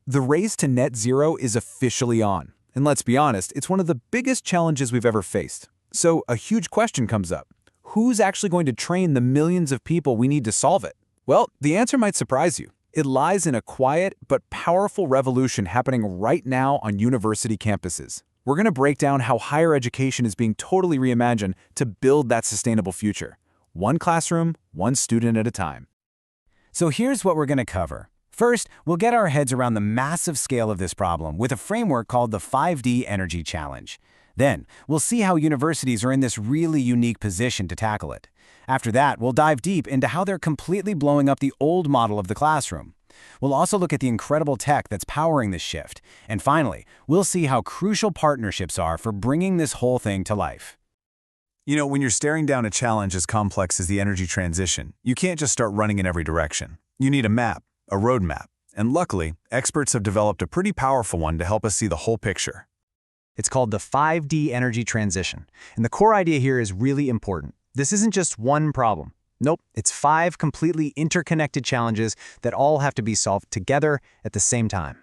The race to net zero is officially on. And let's be honest, it's one of the biggest challenges we've ever faced. So a huge question comes up. Who's actually going to train the millions of people we need to solve it? Well, the answer might surprise you. It lies in a quiet but powerful revolution happening right now on university campuses. We're going to break down how higher education is being totally reimagined to build that sustainable future. One classroom, one student at a time. So here's what we're going to cover. First, we'll get our heads around the massive scale of this problem with a framework called the 5D Energy Challenge. Then, we'll see how universities are in this really unique position to tackle it. After that, we'll dive deep into how they're completely blowing up the old model of the classroom. We'll also look at the incredible tech that's powering this shift. And finally, we'll see how crucial partnerships are for bringing this whole thing to life. You know, when you're staring down a challenge as complex as the energy transition, you can't just start running in every direction. You need a map, a roadmap, and luckily, experts have developed a pretty powerful one to help us see the whole picture. It's called the 5D energy transition, and the core idea here is really important. This isn't just one problem. Nope, it's 5 completely interconnected challenges that all have to be solved together at the same time.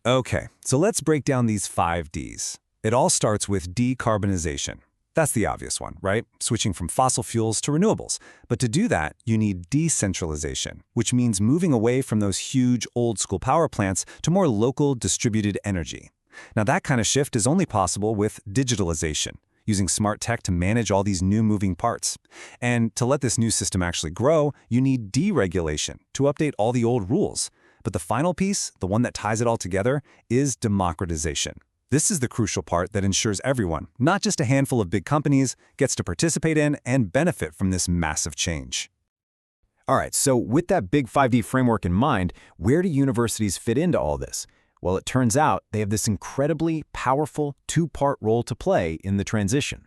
Okay, so let's break down these 5 Ds. It all starts with decarbonization. That's the obvious one, right? Switching from fossil fuels to renewables. But to do that, you need decentralization, which means moving away from those huge old-school power plants to more local distributed energy. Now that kind of shift is only possible with digitalization, using smart tech to manage all these new moving parts. And to let this new system actually grow, you need deregulation to update all the old rules. But the final piece, the one that ties it all together, is democratization. This is the crucial part that ensures everyone, not just a handful of big companies, gets to participate in and benefit from this massive change. All right, so with that big 5D framework in mind, where do universities fit into all this? Well, it turns out they have this incredibly powerful 2-part role to play in the transition.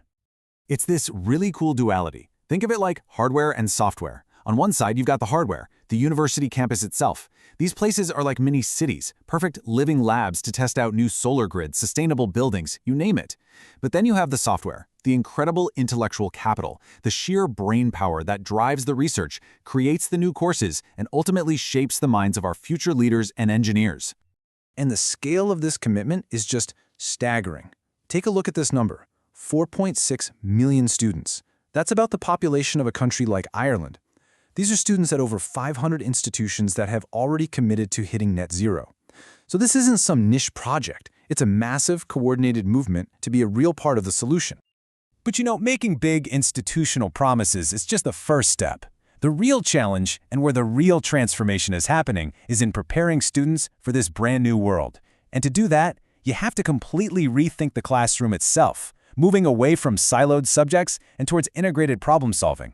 It's this really cool duality. Think of it like hardware and software. On one side, you've got the hardware, the university campus itself. These places are like mini cities, perfect living labs to test out new solar grids, sustainable buildings, you name it. But then you have the software, the incredible intellectual capital, the sheer brain power that drives the research, creates the new courses, and ultimately shapes the minds of our future leaders and engineers. And the scale of this commitment is just staggering. Take a look at this number, 4.6 million students. That's about the population of a country like Ireland. These are students at over 500 institutions that have already committed to hitting net zero. So this isn't some niche project. It's a massive, coordinated movement to be a real part of the solution. But you know, making big institutional promises is just the first step. The real challenge, and where the real transformation is happening, is in preparing students for this brand new world. And to do that, you have to completely rethink the classroom itself, moving away from siloed subjects and towards integrated problem solving.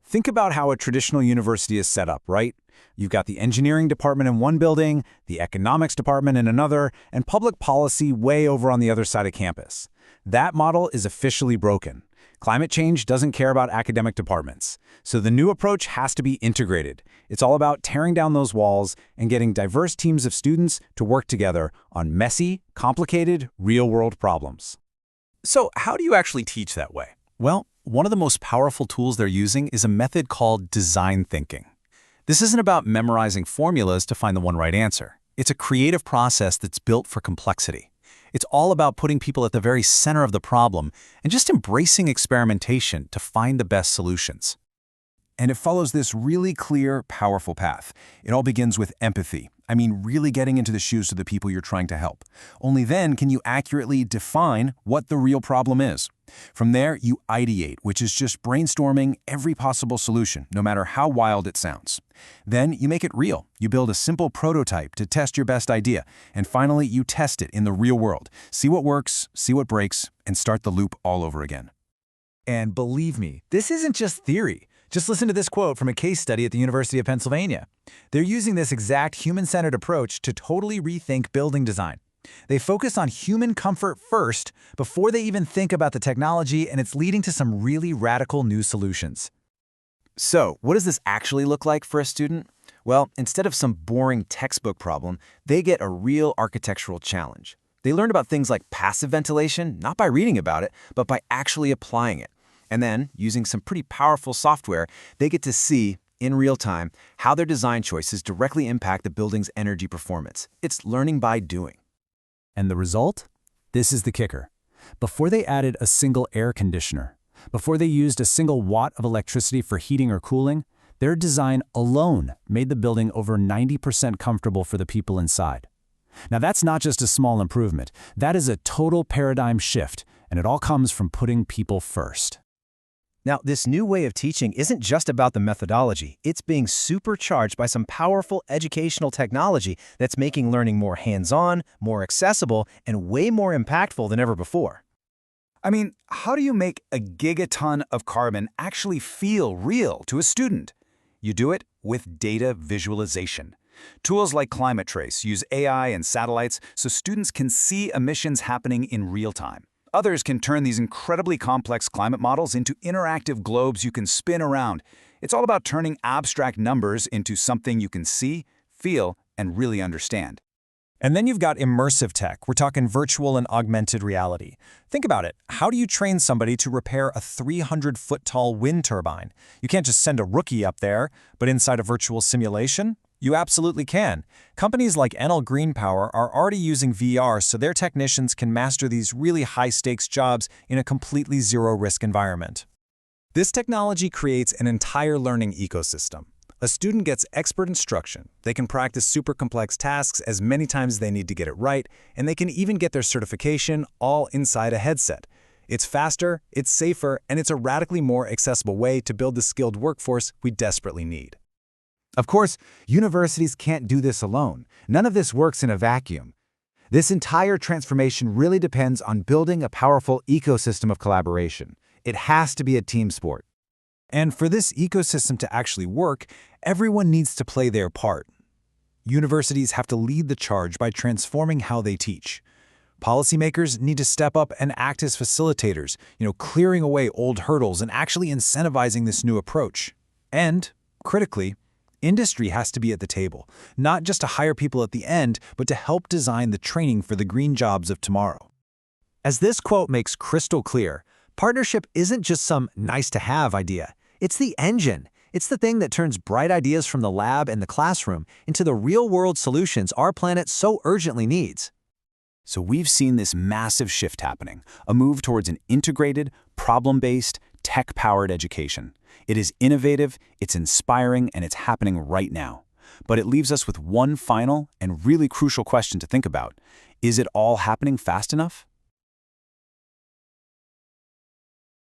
Think about how a traditional university is set up, right? You've got the engineering department in one building, the economics department in another, and public policy way over on the other side of campus. That model is officially broken. Climate change doesn't care about academic departments. So the new approach has to be integrated. It's all about tearing down those walls and getting diverse teams of students to work together on messy, complicated, real-world problems. So how do you actually teach that way? Well, one of the most powerful tools they're using is a method called design thinking. This isn't about memorizing formulas to find the one right answer. It's a creative process that's built for complexity. It's all about putting people at the very center of the problem and just embracing experimentation to find the best solutions. And it follows this really clear, powerful path. It all begins with empathy. I mean, really getting into the shoes of the people you're trying to help. Only then can you accurately define what the real problem is. From there, you ideate, which is just brainstorming every possible solution, no matter how wild it sounds. Then you make it real. You build a simple prototype to test your best idea. And finally, you test it in the real world. See what works, see what breaks, and start the loop all over again. And believe me, this isn't just theory. Just listen to this quote from a case study at the University of Pennsylvania. They're using this exact human-centered approach to totally rethink building design. They focus on human comfort first before they even think about the technology, and it's leading to some really radical new solutions. So, what does this actually look like for a student? Well, instead of some boring textbook problem, they get a real architectural challenge. They learn about things like passive ventilation, not by reading about it, but by actually applying it. And then, using some pretty powerful software, they get to see, in real time, how their design choices directly impact the building's energy performance. It's learning by doing. And the result? This is the kicker. Before they added a single air conditioner, before they used a single watt of electricity for heating or cooling, their design alone made the building over 90% comfortable for the people inside. Now that's not just a small improvement, that is a total paradigm shift, and it all comes from putting people first. Now, this new way of teaching isn't just about the methodology. It's being supercharged by some powerful educational technology that's making learning more hands-on, more accessible, and way more impactful than ever before. I mean, how do you make a gigaton of carbon actually feel real to a student? You do it with data visualization. Tools like Climate Trace use AI and satellites so students can see emissions happening in real time. Others can turn these incredibly complex climate models into interactive globes you can spin around. It's all about turning abstract numbers into something you can see, feel, and really understand. And then you've got immersive tech. We're talking virtual and augmented reality. Think about it. How do you train somebody to repair a 300-foot-tall wind turbine? You can't just send a rookie up there, but inside a virtual simulation? You absolutely can. Companies like Enel Green Power are already using VR so their technicians can master these really high-stakes jobs in a completely zero-risk environment. This technology creates an entire learning ecosystem. A student gets expert instruction, they can practice super complex tasks as many times as they need to get it right, and they can even get their certification all inside a headset. It's faster, it's safer, and it's a radically more accessible way to build the skilled workforce we desperately need. Of course, universities can't do this alone. None of this works in a vacuum. This entire transformation really depends on building a powerful ecosystem of collaboration. It has to be a team sport. And for this ecosystem to actually work, everyone needs to play their part. Universities have to lead the charge by transforming how they teach. Policymakers need to step up and act as facilitators, clearing away old hurdles and actually incentivizing this new approach. And, critically, industry has to be at the table, not just to hire people at the end, but to help design the training for the green jobs of tomorrow. As this quote makes crystal clear, partnership isn't just some nice-to-have idea. It's the engine. It's the thing that turns bright ideas from the lab and the classroom into the real-world solutions our planet so urgently needs. So we've seen this massive shift happening, a move towards an integrated, problem-based, tech-powered education. It is innovative, it's inspiring, and it's happening right now. But it leaves us with one final and really crucial question to think about. Is it all happening fast enough?